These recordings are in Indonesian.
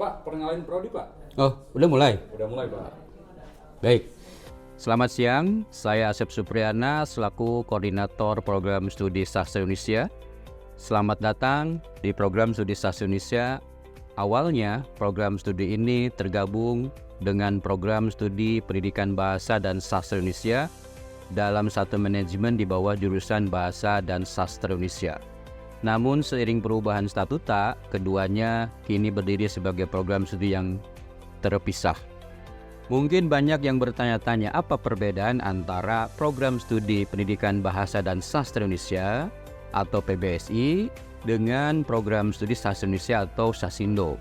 Pak, perkenalin prodi Pak. Oh, udah mulai? Udah mulai Pak. Baik. Selamat siang, saya Asep Supriyana selaku Koordinator Program Studi Sastra Indonesia. Selamat datang di Program Studi Sastra Indonesia. Awalnya, program studi ini tergabung dengan Program Studi Pendidikan Bahasa dan Sastra Indonesia dalam satu manajemen di bawah jurusan Bahasa dan Sastra Indonesia. Namun seiring perubahan statuta, keduanya kini berdiri sebagai program studi yang terpisah. Mungkin banyak yang bertanya-tanya apa perbedaan antara program studi Pendidikan Bahasa dan Sastra Indonesia atau PBSI dengan program studi Sastra Indonesia atau Sasindo.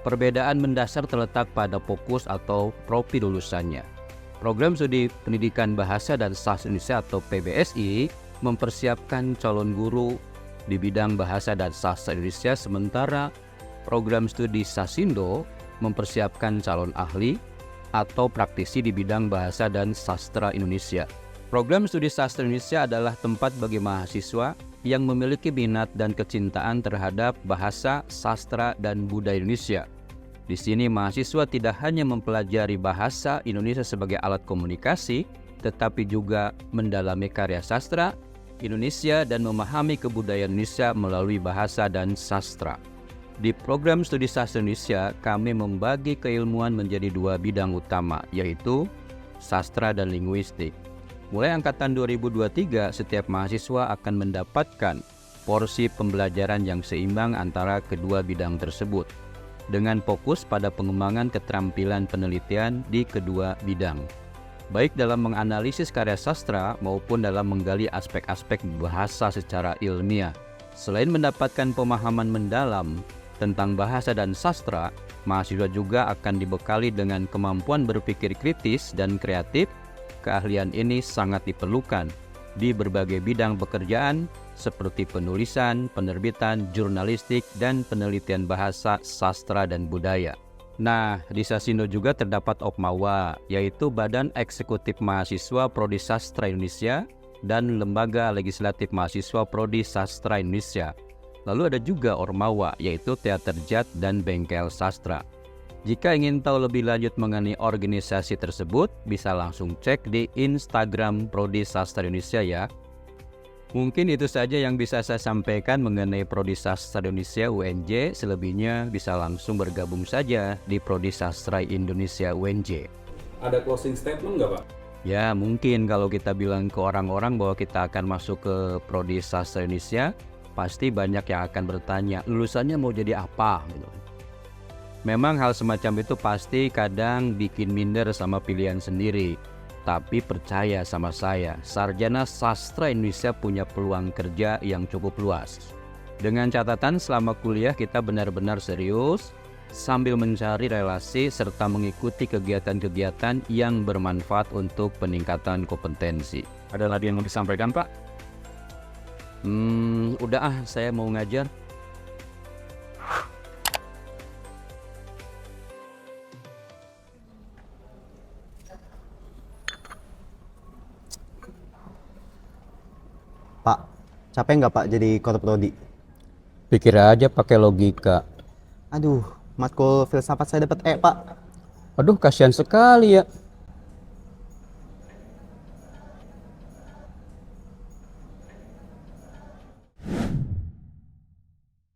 Perbedaan mendasar terletak pada fokus atau profil lulusannya. Program studi Pendidikan Bahasa dan Sastra Indonesia atau PBSI mempersiapkan calon guru di bidang Bahasa dan Sastra Indonesia, sementara program studi Sasindo mempersiapkan calon ahli atau praktisi di bidang Bahasa dan Sastra Indonesia. Program studi Sastra Indonesia adalah tempat bagi mahasiswa yang memiliki minat dan kecintaan terhadap bahasa, sastra, dan budaya Indonesia. Di sini mahasiswa tidak hanya mempelajari bahasa Indonesia sebagai alat komunikasi, tetapi juga mendalami karya sastra Indonesia dan memahami kebudayaan Indonesia melalui bahasa dan sastra. Di program studi Sastra Indonesia, kami membagi keilmuan menjadi dua bidang utama, yaitu sastra dan linguistik. Mulai angkatan 2023, setiap mahasiswa akan mendapatkan porsi pembelajaran yang seimbang antara kedua bidang tersebut, dengan fokus pada pengembangan keterampilan penelitian di kedua bidang, baik dalam menganalisis karya sastra maupun dalam menggali aspek-aspek bahasa secara ilmiah. Selain mendapatkan pemahaman mendalam tentang bahasa dan sastra, mahasiswa juga akan dibekali dengan kemampuan berpikir kritis dan kreatif. Keahlian ini sangat diperlukan di berbagai bidang pekerjaan seperti penulisan, penerbitan, jurnalistik, dan penelitian bahasa, sastra, dan budaya. Nah, di Sasindo juga terdapat OPMAWA, yaitu Badan Eksekutif Mahasiswa Prodi Sastra Indonesia dan Lembaga Legislatif Mahasiswa Prodi Sastra Indonesia. Lalu ada juga ORMAWA, yaitu Teater Jat dan Bengkel Sastra. Jika ingin tahu lebih lanjut mengenai organisasi tersebut, bisa langsung cek di Instagram Prodi Sastra Indonesia ya. Mungkin itu saja yang bisa saya sampaikan mengenai Prodi Sastra Indonesia UNJ. Selebihnya bisa langsung bergabung saja di Prodi Sastra Indonesia UNJ. Ada closing statement nggak Pak? Ya, mungkin kalau kita bilang ke orang-orang bahwa kita akan masuk ke Prodi Sastra Indonesia, pasti banyak yang akan bertanya, lulusannya mau jadi apa? Gitu. Memang hal semacam itu pasti kadang bikin minder sama pilihan sendiri. Tapi percaya sama saya, sarjana sastra Indonesia punya peluang kerja yang cukup luas. Dengan catatan selama kuliah kita benar-benar serius, sambil mencari relasi serta mengikuti kegiatan-kegiatan yang bermanfaat untuk peningkatan kompetensi. Ada lagi yang mau disampaikan Pak? Udah saya mau ngajar. Pak, capek nggak Pak jadi ketua prodi? Pikir aja pakai logika. Aduh, matkul filsafat saya dapat E Pak. Aduh, kasihan sekali ya.